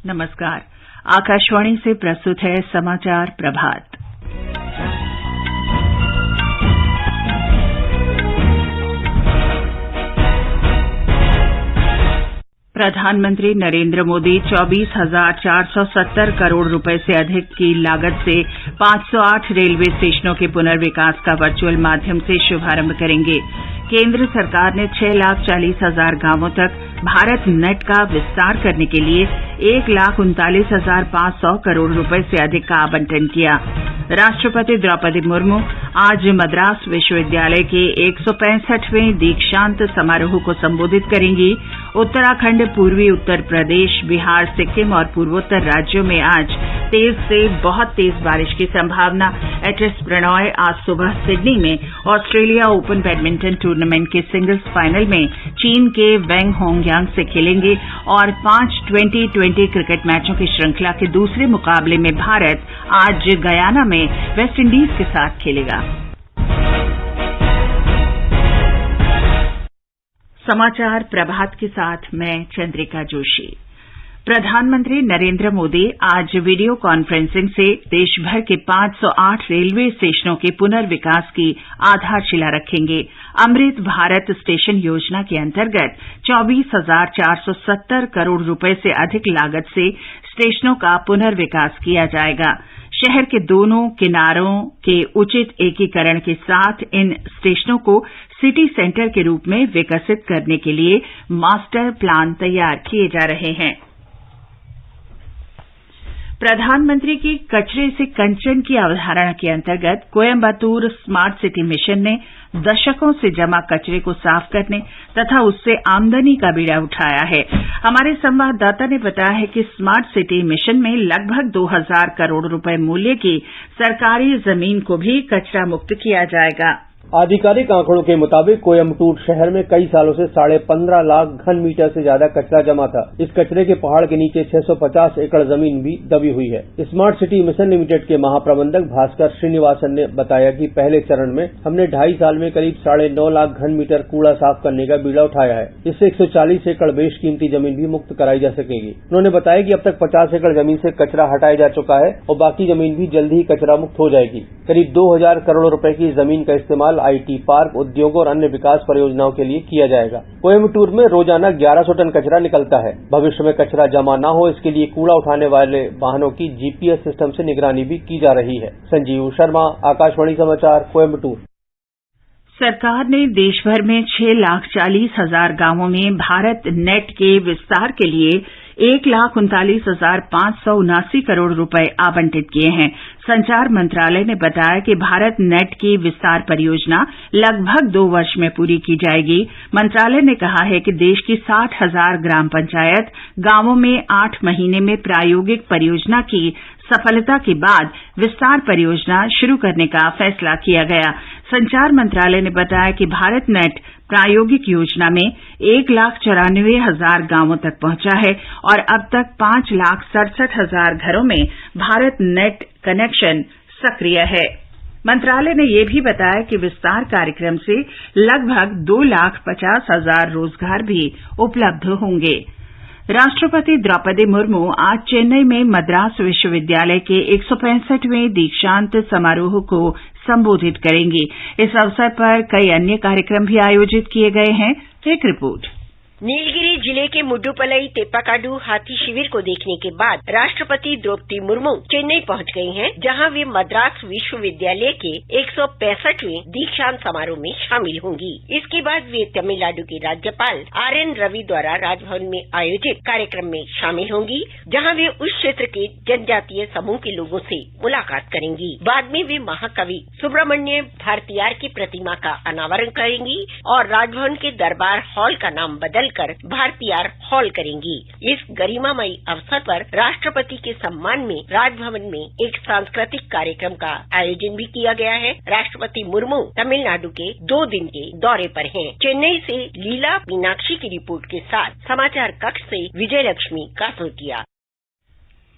नमस्कार। आकाशवाणी से प्रस्तुत है समाचार प्रभात। प्रधानमंत्री नरेंद्र मोदी 24,470 करोड़ रुपए से अधिक की लागत से 508 रेलवे स्टेशनों के पुनर्विकास का वर्चुअल माध्यम से शुभारंभ करेंगे। केंद्र सरकार ने 6,40,000 गांवों तक भारत नेट का विस्तार करने के लिए 1,39,500 करोड़ रुपए से अधिक का आवंटन किया। राष्ट्रपति द्रौपदी मुर्मू आज मद्रास विश्वविद्यालय के 165वें दीक्षांत समारोह को संबोधित करेंगी। उत्तराखंड, पूर्वी उत्तर प्रदेश, बिहार, सिक्किम और पूर्वोत्तर राज्यों में आज तेज से बहुत तेज बारिश की संभावना। एचएस प्रणॉय आज सुबह सिडनी में ऑस्ट्रेलिया ओपन बैडमिंटन टूर्नामेंट के सिंगल्स फाइनल में चीन के वेंग होंगयांग से खेलेंगे और 5 2020 क्रिकेट मैचों की श्रृंखला के दूसरे मुकाबले में भारत आज गयाना में वेस्टइंडीज के साथ खेलेगा। समाचार प्रभात के साथ मैं चंद्रिका जोशी। प्रधानमंत्री नरेंद्र मोदी आज वीडियो कॉन्फ्रेंसिंग से देश भर के 508 रेलवे स्टेशनों के पुनर्विकास की आधारशिला रखेंगे। अमृत भारत स्टेशन योजना के अंतर्गत 24,470 करोड़ रुपए से अधिक लागत से स्टेशनों का पुनर्विकास किया जाएगा। शहर के दोनों किनारों के उचित एकीकरण के साथ इन स्टेशनों को सिटी सेंटर के रूप में विकसित करने के लिए मास्टर प्लान तैयार किए जा रहे हैं। प्रधानमंत्री की कचरे से कंचन की अवधारणा के अंतर्गत कोयम्बटूर स्मार्ट सिटी मिशन ने दशकों से जमा कचरे को साफ करने तथा उससे आमदनी का बीड़ा उठाया है। हमारे संवाददाता ने बताया है कि स्मार्ट सिटी मिशन में लगभग 2,000 करोड़ रुपए मूल्य की सरकारी जमीन को भी कचरा मुक्त किया जाएगा। आधिकारिक आंकड़ों के मुताबिक कोयम्बटूर शहर में कई सालों से 15.5 लाख घन मीटर से ज्यादा कचरा जमा था। इस कचरे के पहाड़ के नीचे 650 एकड़ जमीन भी दबी हुई है। स्मार्ट सिटी मिशन लिमिटेड के महाप्रबंधक भास्कर श्रीनिवासन ने बताया कि पहले चरण में हमने 2.5 साल में करीब 9.5 लाख घन मीटर कूड़ा साफ करने का बीड़ा उठाया है। इससे 140 एकड़ बेशकीमती जमीन भी मुक्त कराई जा सकेगी। उन्होंने बताया कि अब तक 50 एकड़ जमीन से कचरा हटाया जा चुका है और बाकी जमीन भी जल्द ही कचरा मुक्त हो जाएगी। करीब 2,000 करोड़ रुपए की जमीन का इस्तेमाल आईटी पार्क, उद्योगों और अन्य विकास परियोजनाओं के लिए किया जाएगा। कोयम्बटूर में रोजाना 1100 टन कचरा निकलता है। भविष्य में कचरा जमा न हो, इसके लिए कूड़ा उठाने वाले वाहनों की जीपीएस सिस्टम से निगरानी भी की जा रही है। संजीव शर्मा, आकाशवाणी समाचार, कोयम्बटूर। सरकार ने देश भर में 6,40,000 गांवों में भारत नेट के विस्तार के लिए 1,39,579 करोड़ रुपए आवंटित किए हैं। संचार मंत्रालय ने बताया कि भारत नेट की विस्तार परियोजना लगभग 2 वर्ष में पूरी की जाएगी। मंत्रालय ने कहा है कि देश की 60,000 ग्राम पंचायत गांवों में 8 महीने में प्रायोगिक परियोजना की सफलता के बाद विस्तार परियोजना शुरू करने का फैसला किया गया। संचार मंत्रालय ने बताया कि भारत नेट प्रायोगिक योजना में 1,94,000 गांवों तक पहुंचा है और अब तक 5,67,000 घरों में भारत नेट कनेक्शन सक्रिय है। मंत्रालय ने यह भी बताया कि विस्तार कार्यक्रम से लगभग 2,50,000 रोजगार भी उपलब्ध होंगे। राष्ट्रपति द्रौपदी मुर्मू आज चेन्नई में मद्रास विश्वविद्यालय के 165वें दीक्षांत समारोह को संबोधित करेंगी। इस अवसर पर कई अन्य कार्यक्रम भी आयोजित किए गए हैं। एक रिपोर्ट। नीलगिरी जिले के मुड्डुपलई तेप्पाकाडू हाथी शिविर को देखने के बाद राष्ट्रपति द्रौपदी मुर्मू चेन्नई पहुंच गई हैं, जहां वे मद्रास विश्वविद्यालय के 165वें दीक्षांत समारोह में शामिल होंगी। इसके बाद वे तमिलनाडु के राज्यपाल आर.एन. रवि द्वारा राजभवन में आयोजित कार्यक्रम में शामिल होंगी, जहां वे उस क्षेत्र के जनजातीय समूह के लोगों से मुलाकात करेंगी। बाद में वे महाकवि सुब्रमण्य भारतीयार की प्रतिमा का अनावरण करेंगी और राजभवन के दरबार हॉल का नाम बदल कर भारतीयार हॉल करेंगी। इस गरिमामयी अवसर पर राष्ट्रपति के सम्मान में राजभवन में एक सांस्कृतिक कार्यक्रम का आयोजन भी किया गया है। राष्ट्रपति मुर्मू तमिलनाडु के 2 दिन के दौरे पर हैं। चेन्नई से लीला मीनाक्षी की रिपोर्ट के साथ समाचार कक्ष से विजयलक्ष्मी कासोटिया।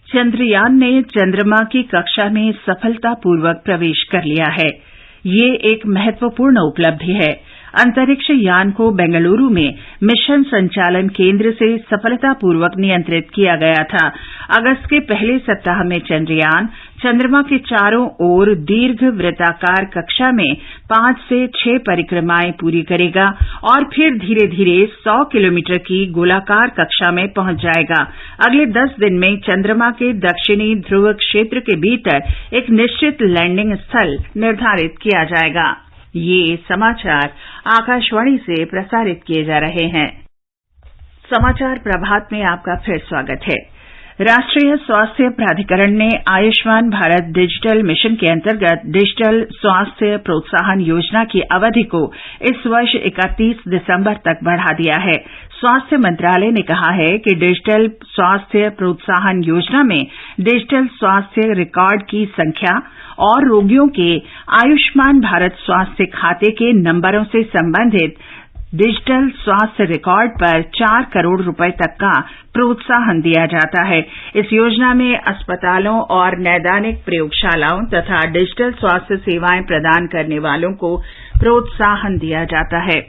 चंद्रयान ने चंद्रमा की कक्षा में सफलतापूर्वक प्रवेश कर लिया है। ये एक महत्वपूर्ण उपलब्धि है। अंतरिक्ष यान को बेंगलुरु में मिशन संचालन केंद्र से सफलतापूर्वक नियंत्रित किया गया था। अगस्त के पहले सप्ताह में चंद्रयान चंद्रमा के चारों ओर दीर्घ वृत्ताकार कक्षा में 5 से 6 परिक्रमाएं पूरी करेगा और फिर धीरे धीरे 100 किलोमीटर की गोलाकार कक्षा में पहुंच जाएगा। अगले 10 दिन में चंद्रमा के दक्षिणी ध्रुव क्षेत्र के भीतर एक निश्चित लैंडिंग स्थल निर्धारित किया जाएगा। ये समाचार आकाशवाणी से प्रसारित किए जा रहे हैं। समाचार प्रभात में आपका फिर स्वागत है। राष्ट्रीय स्वास्थ्य प्राधिकरण ने आयुष्मान भारत डिजिटल मिशन के अंतर्गत डिजिटल स्वास्थ्य प्रोत्साहन योजना की अवधि को इस वर्ष 31 दिसंबर तक बढ़ा दिया है। स्वास्थ्य मंत्रालय ने कहा है कि डिजिटल स्वास्थ्य प्रोत्साहन योजना में डिजिटल स्वास्थ्य रिकॉर्ड की संख्या और रोगियों के आयुष्मान भारत स्वास्थ्य खाते के नंबरों से संबंधित डिजिटल स्वास्थ्य रिकॉर्ड पर 4 करोड़ रुपए तक का प्रोत्साहन दिया जाता है। इस योजना में अस्पतालों और नैदानिक प्रयोगशालाओं तथा डिजिटल स्वास्थ्य सेवाएं प्रदान करने वालों को प्रोत्साहन दिया जाता है।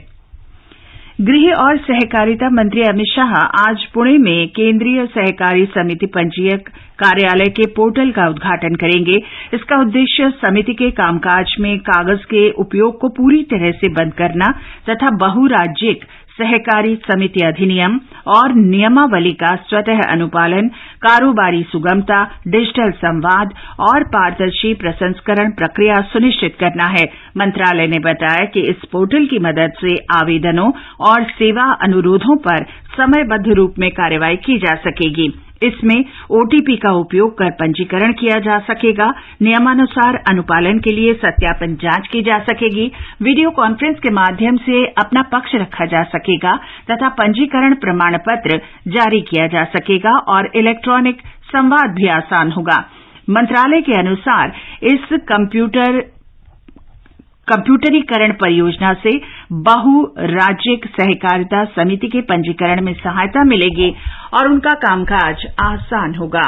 गृह और सहकारिता मंत्री अमित शाह आज पुणे में केंद्रीय सहकारी समिति पंजीयक कार्यालय के पोर्टल का उद्घाटन करेंगे। इसका उद्देश्य समिति के कामकाज में कागज के उपयोग को पूरी तरह से बंद करना तथा बहुराज्यिक सहकारी समिति अधिनियम और नियमावली का स्वतः अनुपालन, कारोबारी सुगमता, डिजिटल संवाद और पारदर्शी प्रसंस्करण प्रक्रिया सुनिश्चित करना है। मंत्रालय ने बताया कि इस पोर्टल की मदद से आवेदनों और सेवा अनुरोधों पर समयबद्ध रूप में कार्रवाई की जा सकेगी। इसमें ओटीपी का उपयोग कर पंजीकरण किया जा सकेगा। नियमानुसार अनुपालन के लिए सत्यापन जांच की जा सकेगी। वीडियो कॉन्फ्रेंस के माध्यम से अपना पक्ष रखा जा सकेगा तथा पंजीकरण प्रमाण पत्र जारी किया जा सकेगा और इलेक्ट्रॉनिक संवाद भी आसान होगा। मंत्रालय के अनुसार इस कंप्यूटरीकरण परियोजना से बहुराज्यिक सहकारिता समिति के पंजीकरण में सहायता मिलेगी और उनका कामकाज आसान होगा।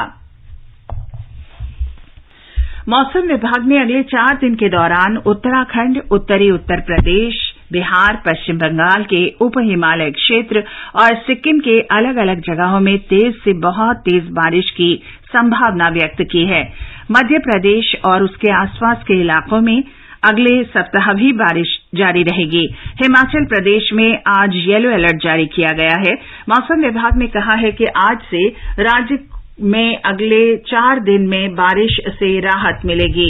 मौसम विभाग ने अगले 4 दिन के दौरान उत्तराखंड, उत्तरी उत्तर प्रदेश, बिहार, पश्चिम बंगाल के उप हिमालय क्षेत्र और सिक्किम के अलग अलग जगहों में तेज से बहुत तेज बारिश की संभावना व्यक्त की है। मध्य प्रदेश और उसके आसपास के इलाकों में अगले सप्ताह भी बारिश जारी रहेगी। हिमाचल प्रदेश में आज येलो अलर्ट जारी किया गया है। मौसम विभाग ने कहा है कि आज से राज्य में अगले 4 दिन में बारिश से राहत मिलेगी।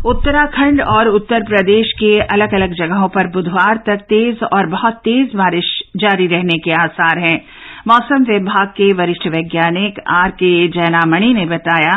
उत्तराखंड और उत्तर प्रदेश के अलग अलग जगहों पर बुधवार तक तेज और बहुत तेज बारिश जारी रहने के आसार हैं। मौसम विभाग के वरिष्ठ वैज्ञानिक आरके जैनामणि ने बताया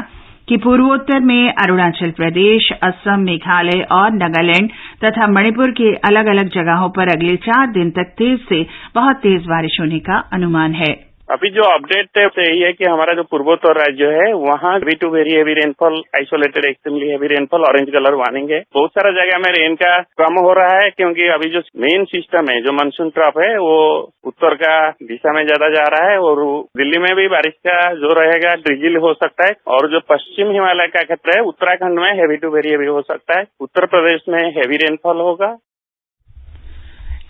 कि पूर्वोत्तर में अरुणाचल प्रदेश, असम, मेघालय और नागालैंड तथा मणिपुर के अलग अलग जगहों पर अगले 4 दिन तक तेज से बहुत तेज बारिश होने का अनुमान है। अभी जो अपडेट है यही है कि हमारा जो पूर्वोत्तर राज्य है वहाँ heavy to very heavy rainfall, isolated extremely heavy rainfall, orange colour warning है। बहुत सारा जगह में रेन का कम हो रहा है क्योंकि अभी जो मेन सिस्टम है, जो मानसून ट्रफ है, वो उत्तर का दिशा में ज्यादा जा रहा है और दिल्ली में भी बारिश का जो रहेगा ड्रिजिल हो सकता है। और जो पश्चिम हिमालय का क्षेत्र है, उत्तराखंड में हेवी टू वेरी हेवी हो सकता है। उत्तर प्रदेश में हेवी रेनफॉल होगा।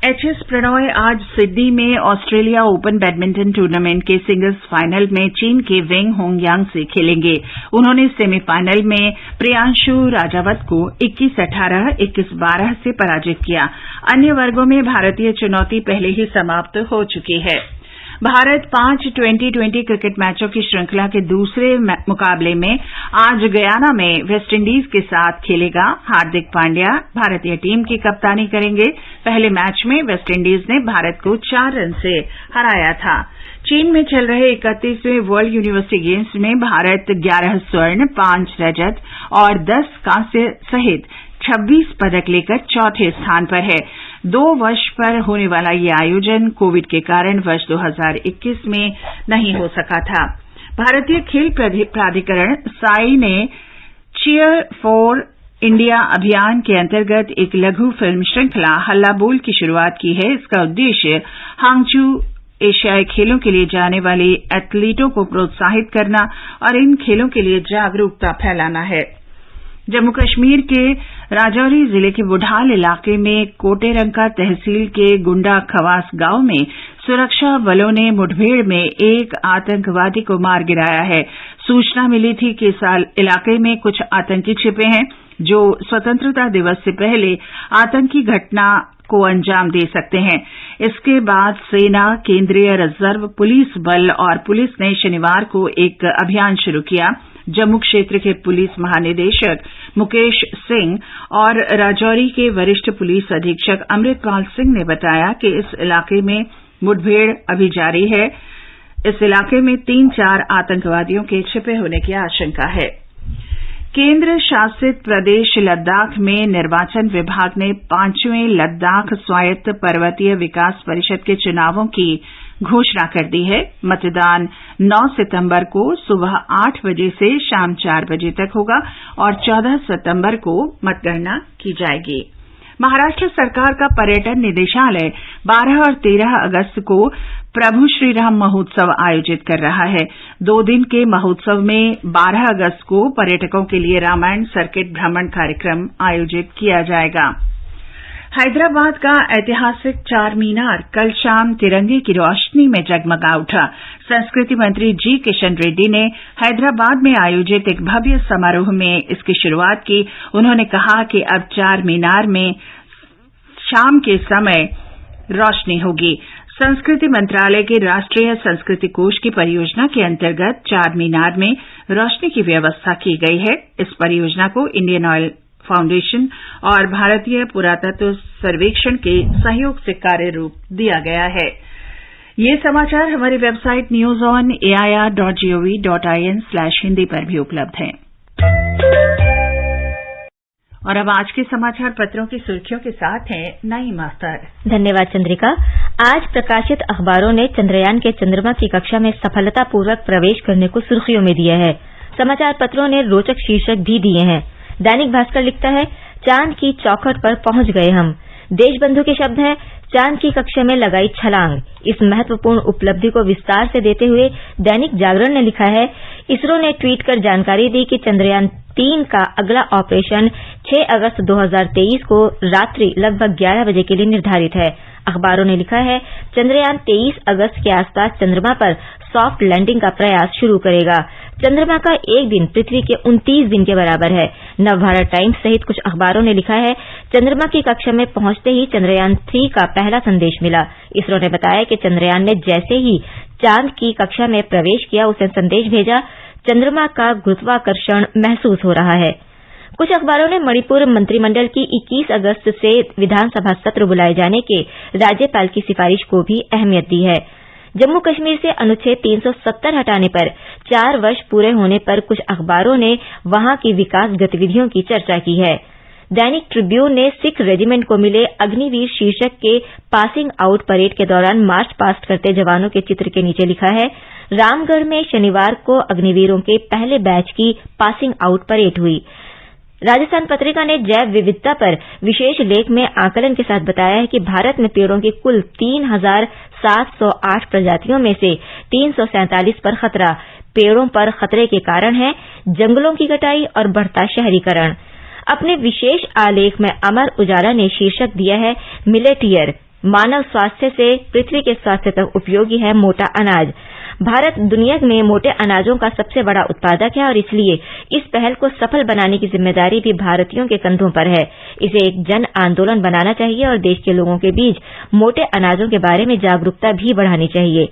एचएस प्रणॉय आज सिडनी में ऑस्ट्रेलिया ओपन बैडमिंटन टूर्नामेंट के सिंगल्स फाइनल में चीन के वेंग होंगयांग से खेलेंगे। उन्होंने सेमीफाइनल में प्रियांशु राजावत को 21-18, 21-12 से पराजित किया। अन्य वर्गों में भारतीय चुनौती पहले ही समाप्त हो चुकी है। भारत 5 2020 क्रिकेट मैचों की श्रृंखला के दूसरे मुकाबले में आज गयाना में वेस्टइंडीज के साथ खेलेगा। हार्दिक पांड्या भारतीय टीम की कप्तानी करेंगे। पहले मैच में वेस्टइंडीज ने भारत को 4 रन से हराया था। चीन में चल रहे 31वें वर्ल्ड यूनिवर्सिटी गेम्स में भारत 11 स्वर्ण, 5 रजत और 10 कांस्य सहित 26 पदक लेकर चौथे स्थान पर है। 2 वर्ष पर होने वाला ये आयोजन कोविड के कारण वर्ष 2021 में नहीं हो सका था। भारतीय खेल प्राधिकरण साई ने चीयर फॉर इंडिया अभियान के अंतर्गत एक लघु फिल्म श्रृंखला हल्ला बोल की शुरुआत की है। इसका उद्देश्य हांगझू एशियाई खेलों के लिए जाने वाले एथलीटों को प्रोत्साहित करना और इन खेलों के लिए जागरूकता फैलाना है। जम्मू कश्मीर के राजौरी जिले के बुढ़ाल इलाके में कोटेरंका तहसील के गुंडा खवास गांव में सुरक्षा बलों ने मुठभेड़ में एक आतंकवादी को मार गिराया है। सूचना मिली थी कि इस इलाके में कुछ आतंकी छिपे हैं जो स्वतंत्रता दिवस से पहले आतंकी घटना को अंजाम दे सकते हैं। इसके बाद सेना, केंद्रीय रिजर्व पुलिस बल और पुलिस ने शनिवार को एक अभियान शुरू किया। जम्मू क्षेत्र के पुलिस महानिदेशक मुकेश सिंह और राजौरी के वरिष्ठ पुलिस अधीक्षक अमृतपाल सिंह ने बताया कि इस इलाके में मुठभेड़ अभी जारी है। इस इलाके में 3-4 आतंकवादियों के छिपे होने की आशंका है। केंद्र शासित प्रदेश लद्दाख में निर्वाचन विभाग ने 5वें लद्दाख स्वायत्त पर्वतीय विकास परिषद के चुनावों की घोषणा कर दी है। मतदान 9 सितंबर को सुबह 8 बजे से शाम 4 बजे तक होगा और 14 सितंबर को मतगणना की जाएगी। महाराष्ट्र सरकार का पर्यटन निदेशालय 12 और 13 अगस्त को प्रभु श्रीराम महोत्सव आयोजित कर रहा है। 2 दिन के महोत्सव में 12 अगस्त को पर्यटकों के लिए रामायण सर्किट भ्रमण कार्यक्रम आयोजित किया जाएगा। हैदराबाद का ऐतिहासिक चार मीनार कल शाम तिरंगे की रोशनी में जगमगा उठा। संस्कृति मंत्री जी किशन रेड्डी ने हैदराबाद में आयोजित एक भव्य समारोह में इसकी शुरुआत की। उन्होंने कहा कि अब चार मीनार में शाम के समय रोशनी होगी। संस्कृति मंत्रालय के राष्ट्रीय संस्कृति कोष की परियोजना के अंतर्गत चार मीनार में रोशनी की व्यवस्था की गई है। इस परियोजना को इंडियन ऑयल फाउंडेशन और भारतीय पुरातत्व सर्वेक्षण के सहयोग से कार्य रूप दिया गया है। ये समाचार हमारी वेबसाइट newsonair.gov.in/hindi पर भी उपलब्ध हैं। और अब आज के समाचार पत्रों की सुर्खियों के साथ हैं नईम अख्तर। धन्यवाद चंद्रिका। आज प्रकाशित अखबारों ने चंद्रयान के चंद्रमा की कक्षा में सफलतापूर्वक प्रवेश करने को सुर्खियों में दिया है। समाचार पत्रों ने रोचक शीर्षक भी दिए हैं। दैनिक भास्कर लिखता है, चांद की चौखट पर पहुंच गए हम। देशबंधु के शब्द हैं, चांद की कक्षा में लगाई छलांग। इस महत्वपूर्ण उपलब्धि को विस्तार से देते हुए दैनिक जागरण ने लिखा है, इसरो ने ट्वीट कर जानकारी दी कि चंद्रयान 3 का अगला ऑपरेशन 6 अगस्त 2023 को रात्रि लगभग 11 बजे के लिए निर्धारित है। अखबारों ने लिखा है, चंद्रयान 23 अगस्त के आसपास चंद्रमा पर सॉफ्ट लैंडिंग का प्रयास शुरू करेगा। चंद्रमा का एक दिन पृथ्वी के 29 दिन के बराबर है। नवभारत टाइम्स सहित कुछ अखबारों ने लिखा है, चंद्रमा की कक्षा में पहुंचते ही चंद्रयान 3 का पहला संदेश मिला। इसरो ने बताया कि चंद्रयान ने जैसे ही चांद की कक्षा में प्रवेश किया, उसे संदेश भेजा, चंद्रमा का गुरुत्वाकर्षण महसूस हो रहा है। कुछ अखबारों ने मणिपुर मंत्रिमंडल की 21 अगस्त से विधानसभा सत्र बुलाए जाने के राज्यपाल की सिफारिश को भी अहमियत दी है। जम्मू कश्मीर से अनुच्छेद 370 हटाने पर 4 वर्ष पूरे होने पर कुछ अखबारों ने वहां की विकास गतिविधियों की चर्चा की है। दैनिक ट्रिब्यून ने सिख रेजिमेंट को मिले अग्निवीर शीर्षक के पासिंग आउट परेड के दौरान मार्च पास्ट करते जवानों के चित्र के नीचे लिखा है, रामगढ़ में शनिवार को अग्निवीरों के पहले बैच की पासिंग आउट परेड हुई। राजस्थान पत्रिका ने जैव विविधता पर विशेष लेख में आकलन के साथ बताया है कि भारत में पेड़ों की कुल 3708 प्रजातियों में से 347 पर खतरा। पेड़ों पर खतरे के कारण है जंगलों की कटाई और बढ़ता शहरीकरण। अपने विशेष आलेख में अमर उजाला ने शीर्षक दिया है, मिलेट ईयर, मानव स्वास्थ्य से पृथ्वी के स्वास्थ्य तक उपयोगी है मोटा अनाज। भारत दुनिया में मोटे अनाजों का सबसे बड़ा उत्पादक है और इसलिए इस पहल को सफल बनाने की जिम्मेदारी भी भारतीयों के कंधों पर है। इसे एक जन आंदोलन बनाना चाहिए और देश के लोगों के बीच मोटे अनाजों के बारे में जागरूकता भी बढ़ानी चाहिए।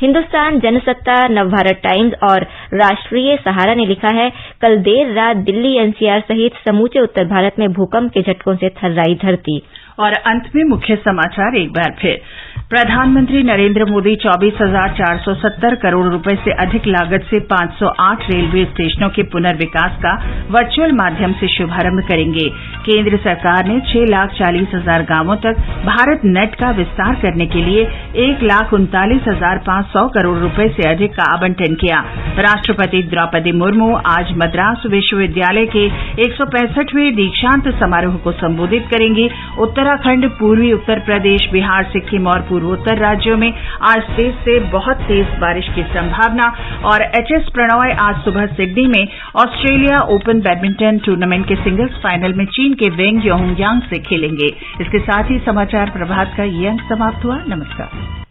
हिंदुस्तान, जनसत्ता, नवभारत टाइम्स और राष्ट्रीय सहारा ने लिखा है, कल देर रात दिल्ली एनसीआर सहित समूचे उत्तर भारत में भूकंप के झटकों से थर्राई धरती। और अंत में मुख्य समाचार एक बार फिर। प्रधानमंत्री नरेंद्र मोदी 24,470 करोड़ रुपए से अधिक लागत से 508 रेलवे स्टेशनों के पुनर्विकास का वर्चुअल माध्यम से शुभारंभ करेंगे। केंद्र सरकार ने 6,40,000 गांवों तक भारत नेट का विस्तार करने के लिए 1,39,500 करोड़ रुपए से अधिक का आवंटन किया। राष्ट्रपति द्रौपदी मुर्मू आज मद्रास विश्वविद्यालय के 165वें दीक्षांत समारोह को संबोधित करेंगी। उत्तर उत्तराखंड, पूर्वी उत्तर प्रदेश, बिहार, सिक्किम और पूर्वोत्तर राज्यों में आज तेज से बहुत तेज बारिश की संभावना। और एचएस प्रणॉय आज सुबह सिडनी में ऑस्ट्रेलिया ओपन बैडमिंटन टूर्नामेंट के सिंगल्स फाइनल में चीन के वेंग योंगयांग से खेलेंगे। इसके साथ ही समाचार प्रभात का ये अंक समाप्त हुआ। नमस्कार।